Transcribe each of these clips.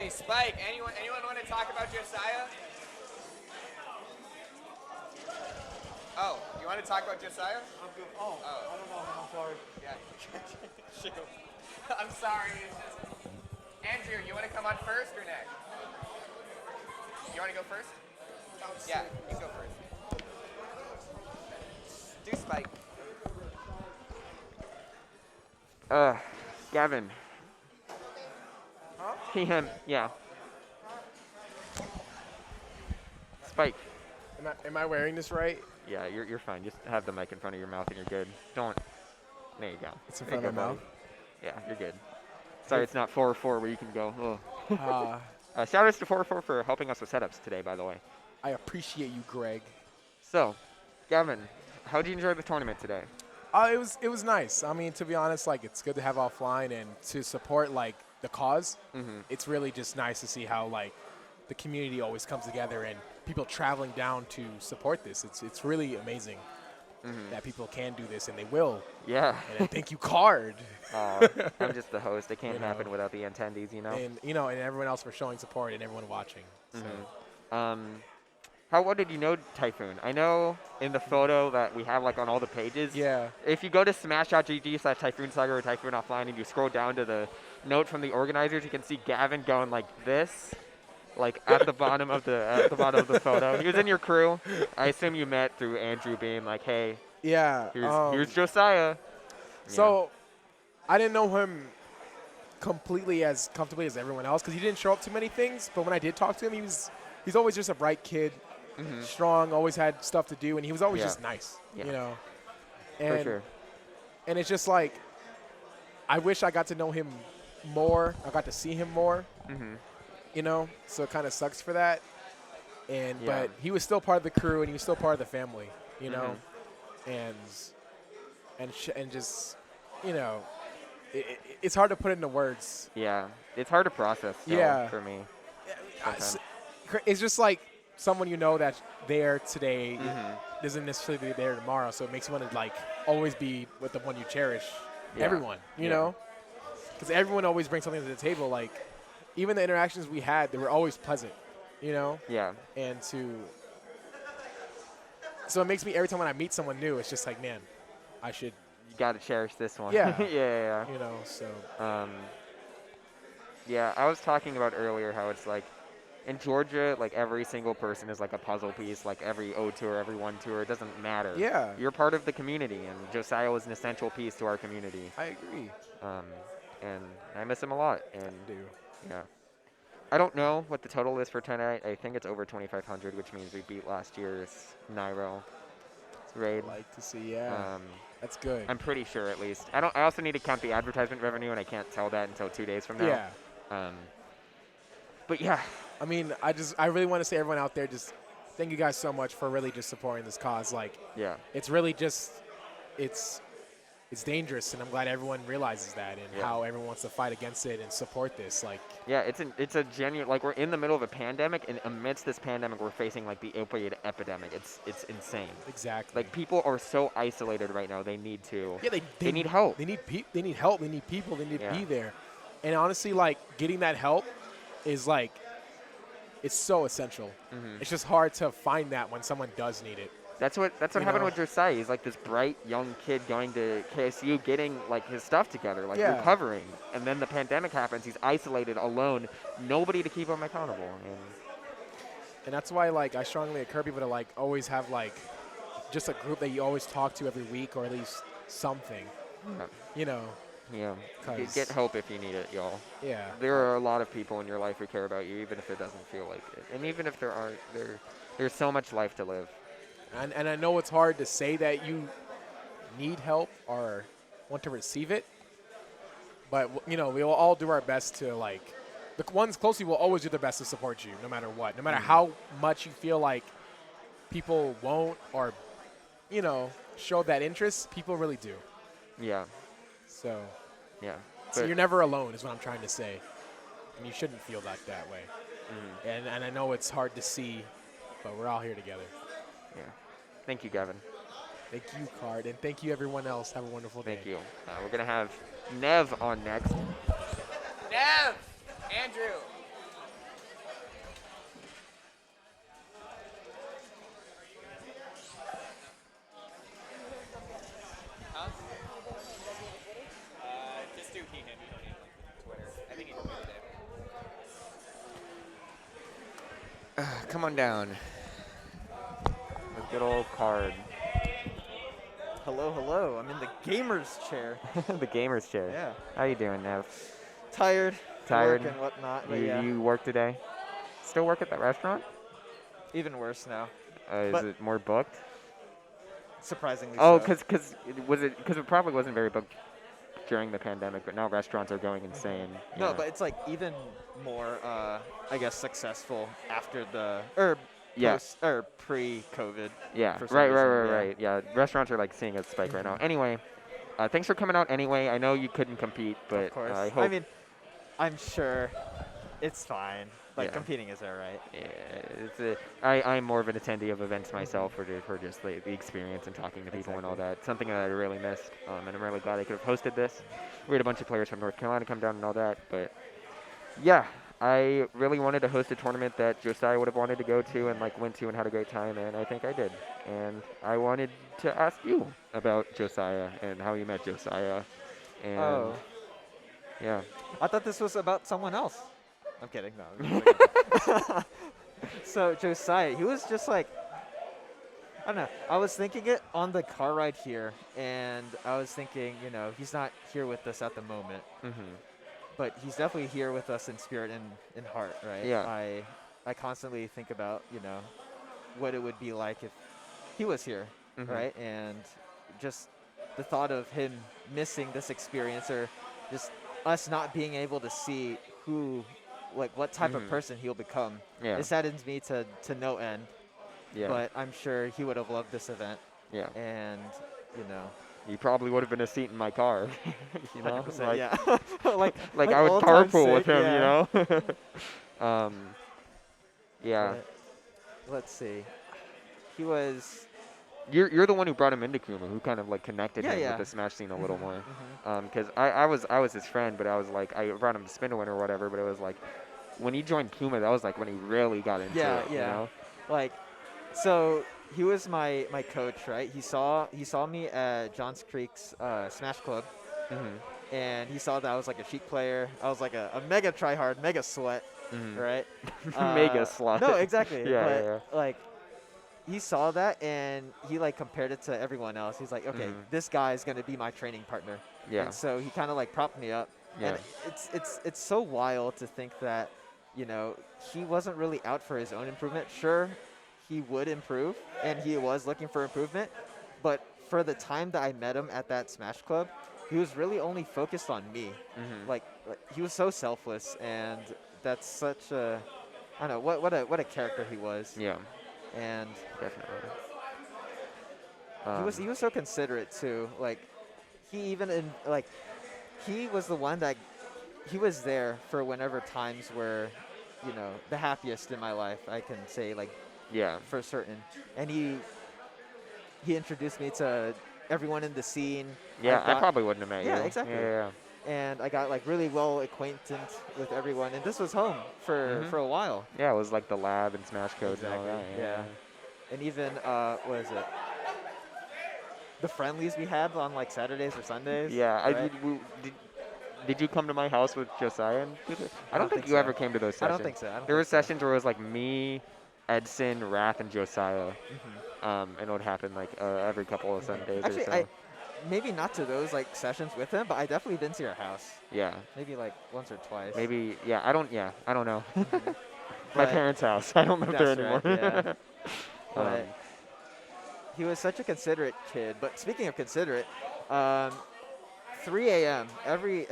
Hey, Spike, anyone want to talk about Josiah? Oh, you want to talk about Josiah? I'm good. Oh, I don't know. I'm sorry. Yeah. Shoot. I'm sorry. It's just Andrew. You want to come on first or next? You want to go first? Yeah, you go first. Do Spike. Gavin. Huh? Yeah. Spike. Am I wearing this right? Yeah, you're fine. Just have the mic in front of your mouth and you're good. Don't. There you go. It's in There you front of go, my buddy. mouth. Yeah, you're good. Sorry, it's not 4-4 where you can go. Uh, Shout outs to 4-4 for helping us with setups today, by the way. I appreciate you, Greg. So, Gavin, how did you enjoy the tournament today? It was nice. I mean, to be honest, like it's good to have offline and to support like the cause. Mm-hmm. It's really just nice to see how like the community always comes together and people traveling down to support this. It's really amazing that people can do this and they will. Yeah. And a thank you card. I'm just the host. It can't You know. happen without the attendees, you know? And and everyone else for showing support and everyone watching. So. How well did you know Typhoon? I know in the photo that we have like on all the pages. Yeah. If you go to smash.gg/Typhoon Saga or Typhoon Offline and you scroll down to the note from the organizers, you can see Gavin going like this, like at the bottom of the photo. He was in your crew. I assume you met through Andrew being like, hey, Yeah. here's Josiah. So I didn't know him completely as comfortably as everyone else because he didn't show up to many things. But when I did talk to him, he's always just a bright kid. Strong, always had stuff to do, and he was always just nice, Yeah. you know. For And sure. and it's just like I wish I got to know him more. I got to see him more, you know. So it kind of sucks for that. And Yeah. but he was still part of the crew, and he was still part of the family, you know. And just you know, it's hard to put into words. Yeah. It's hard to process still Yeah. for me. It's just like someone you know that's there today doesn't necessarily be there tomorrow, so it makes you want to like always be with the one you cherish. Yeah. Everyone, you Yeah. know, because everyone always brings something to the table. Like even the interactions we had, they were always pleasant, you know. Yeah. And so it makes me every time when I meet someone new, it's just like, man, I should, You got to cherish this one. Yeah. Yeah. you know. So Yeah, I was talking about earlier how it's like in Georgia, like every single person is like a puzzle piece, like every O tour, every one tour, it doesn't matter. Yeah. You're part of the community, and Josiah was an essential piece to our community. I agree. And I miss him a lot. And I do. yeah. I don't know what the total is for tonight. I think it's over 2,500, which means we beat last year's Nairo raid. Like to see, yeah. Um, That's good. I'm pretty sure at least. I also need to count the advertisement revenue, and I can't tell that until 2 days from now. Yeah. But yeah. I mean, I really want to say everyone out there, just thank you guys so much for really just supporting this cause. Like, Yeah. it's really just, it's dangerous, and I'm glad everyone realizes that and how everyone wants to fight against it and support this. Like, Yeah, it's a genuine, like, we're in the middle of a pandemic, and amidst this pandemic, we're facing like the opioid epidemic. It's insane. exactly. Like, people are so isolated right now. They need to. Yeah, they need help. They need they need help. They need people. They need Yeah. to be there. And honestly, like getting that help is like, it's so essential. It's just hard to find that when someone does need it. That's what You happened know? with Josiah. He's like this bright young kid going to KSU, getting like his stuff together, like Yeah. recovering, and then the pandemic happens. He's isolated, alone, nobody to keep him accountable. And that's why, like, I strongly encourage people to like always have like just a group that you always talk to every week, or at least something. You know. Yeah, 'Cause- get help if you need it, y'all. Yeah. There are a lot of people in your life who care about you, even if it doesn't feel like it, and even if there aren't, there's so much life to live. And I know it's hard to say that you need help or want to receive it, but you know, we will all do our best to like, the ones closely will always do their best to support you, no matter what, no matter how much you feel like people won't or, you know, show that interest. People really do. Yeah, So yeah. so But- you're never alone, is what I'm trying to say, and you shouldn't feel that way. And I know it's hard to see, but we're all here together. Yeah. Thank you, Gavin. Thank you, Card, and thank you everyone else. Have a wonderful day. Thank you. We're gonna have Nev on next. Nev! Andrew! Come on down. A good old card. Hello, hello. I'm in the gamer's chair. The gamer's chair. Yeah. How you doing, Nev? Tired. Tired? Work and whatnot. But You yeah. you work today? Still work at that restaurant? Even worse now. Is But- it more booked? Surprisingly Oh, so. because it probably wasn't very booked during the pandemic, but now restaurants are going insane. No, Yeah. but it's like even more, I guess, successful after the Yeah. post or pre-COVID. Yeah, for some right, reason, yeah. right. Yeah, restaurants are like seeing a spike right now. Anyway, thanks for coming out anyway. I know you couldn't compete, but Of course. I hope. mean, I'm sure it's fine. Like Yeah. competing is alright. Yeah, I'm more of an attendee of events myself for just the experience and talking to people and all Exactly. that. Something that I really missed, and I'm really glad I could have hosted this. We had a bunch of players from North Carolina come down and all that, but yeah, I really wanted to host a tournament that Josiah would have wanted to go to and like went to and had a great time, and I think I did. And I wanted to ask you about Josiah and how you met Josiah, and Oh, yeah. I thought this was about someone else. I'm kidding. No. I'm just kidding. So Josiah, he was just like, I don't know. I was thinking it on the car ride here, and I was thinking, he's not here with us at the moment, but he's definitely here with us in spirit and in heart, right? Yeah. I constantly think about, what it would be like if he was here, right? And just the thought of him missing this experience, or just us not being able to see what type of person he'll become. Yeah. It saddens me to no end. Yeah. But I'm sure he would have loved this event, Yeah. and You probably would have been a seat in my car. You know? 100%, Like, yeah. like like I would old time's carpool with sake, him, yeah. you know? Yeah. But let's see. He was. You're the one who brought him into Kuma, who kind of like connected Yeah, him yeah. with the Smash scene a little more. Because I was his friend, but I was like, I brought him to Spin to Win or whatever, but it was like, when he joined Kuma, that was like when he really got into Yeah, it, yeah. you know? Like, so he was my coach, right? He saw me at Johns Creek's Smash Club, and he saw that I was like a Sheik player. I was like a mega tryhard, mega sweat, right? Mega slut. No, exactly. Yeah, but yeah. like, he saw that and he like compared it to everyone else. He's like, okay, this guy is gonna be my training partner. Yeah. And so he kind of like propped me up. Yeah. And it's so wild to think that, he wasn't really out for his own improvement. Sure, he would improve, and he was looking for improvement, but for the time that I met him at that Smash Club, he was really only focused on me. Like he was so selfless, and that's such a, I don't know, what a character he was. Yeah, And definitely. he was so considerate too. Like he was the one that he was there for whenever times were, the happiest in my life. I can say like Yeah. for certain. And he introduced me to everyone in the scene. Yeah, I got- probably wouldn't have met you. Yeah, exactly. Yeah. And I got like really well acquainted with everyone. And this was home for a while. Yeah, it was like the lab and Smash codes and all that. Exactly, yeah. And even what is it? The friendlies we had on like Saturdays or Sundays. Yeah, right? did you come to my house with Josiah? And do this? I don't think you so. ever came to those I sessions. don't think so. There were sessions where it was like me, Edson, Wrath, and Josiah. Mm-hmm. And it would happen like every couple of Sundays Actually, or so. maybe not to those like sessions with him, but I definitely been to your house. Yeah. Maybe like once or twice. Maybe, I don't know. My But- parents' house. I don't live there That's anymore. right, yeah. But he was such a considerate kid. But speaking of considerate, 3 a.m. every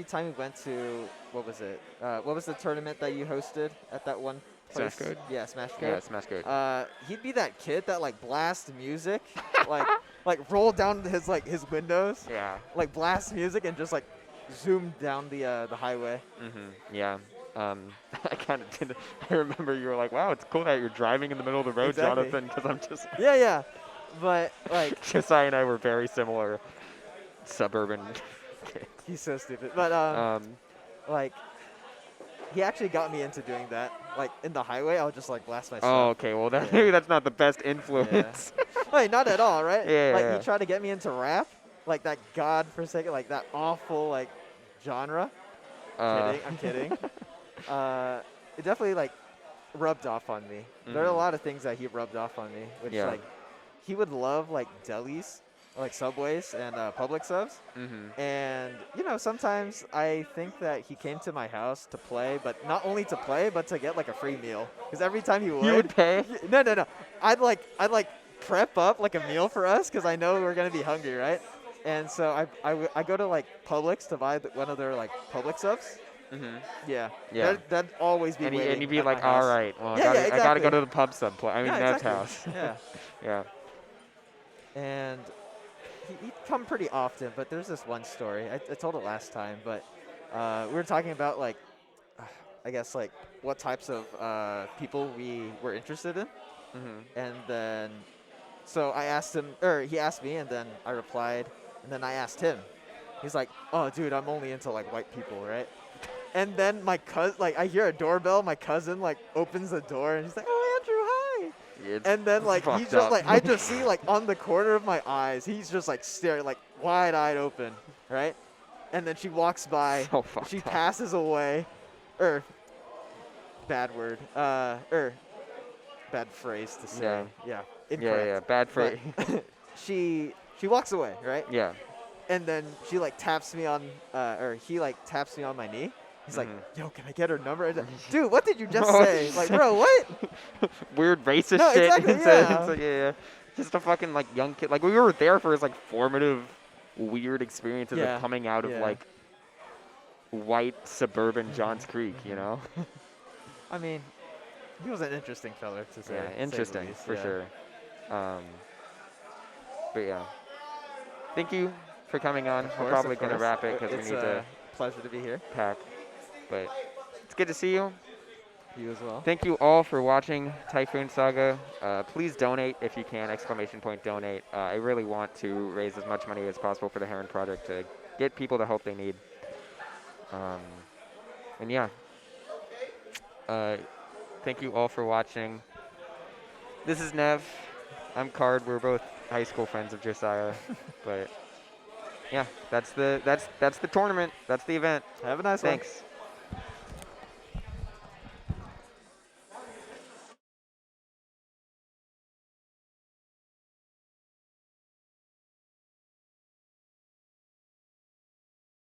time we went to, what was it? What was the tournament that you hosted at that one place? Smash Code? Yeah, Smash Code. Yeah, Smash Code. He'd be that kid that like blasts music, like roll down his windows, Yeah. like blast music and just like zoom down the highway. Yeah. I kind of did. I remember you were like, "Wow, it's cool that you're driving in the middle of the road, Exactly. Jonathan." Because I'm just Yeah. But like Josiah and I were very similar suburban kids. he's so stupid. But like he actually got me into doing that. Like in the highway, I'll just like blast Oh, myself. okay. Well, that, Yeah. maybe that's not the best influence. Wait, not at all, right? Yeah, Like yeah. he tried to get me into rap, like that godforsaken, like that awful like genre. I'm kidding. It definitely like rubbed off on me. There are a lot of things that he rubbed off on me, which Yeah. like he would love like delis, like Subways and public subs. And you know, sometimes I think that he came to my house to play, but not only to play, but to get like a free meal. Because every time he would, You would pay? No. I'd like prep up like a meal for us because I know we're gonna be hungry, right? And so I go to like Publix to buy one of their like public subs. Yeah. Yeah. That'd always be And waiting you'd be at like, my all house. right, well, Yeah, I gotta go exactly. to the pub sub. I mean, Yeah, Nev's exactly. house. Yeah. Yeah. And he'd come pretty often, but there's this one story. I told it last time, but we were talking about like, I guess like what types of people we were interested in, and then so I asked him, or he asked me, and then I replied, and then I asked him. He's like, "Oh, dude, I'm only into like white people, right?" And then my cousin, like, I hear a doorbell. My cousin like opens the door, and he's like, "Oh, Andrew, hi." It's And then like fucked he's just up. like I just see like on the corner of my eyes, he's just like staring like wide-eyed open, right? And then she walks by, So fucked she up. passes away, bad word, bad phrase to say. Yeah, incorrect. Yeah. Bad But phrase. she walks away, right? Yeah. And then she like taps me on, or he like taps me on my knee. He's like, "Yo, can I get her number?" And dude, what did you just Oh, say? Like, bro, what? Weird racist No, shit. exactly, yeah. Yeah. Just a fucking like young kid. Like we were there for his like formative, weird experiences Yeah, of coming out of yeah. like white suburban Johns Creek. You know. I mean, he was an interesting fella to say. Yeah, to say the interesting least, for yeah. sure. But yeah, thank you for coming on. Of We're course, probably of gonna course. wrap it because It's we need to a pleasure to be here. pack. But it's good to see you. You as well. Thank you all for watching Typhoon Saga. Please donate if you can, ! Donate. I really want to raise as much money as possible for the Herren Project to get people the help they need. And yeah, thank you all for watching. This is Nev. I'm Card. We're both high school friends of Josiah. But yeah, that's the tournament. That's the event. Have a nice one. Thanks.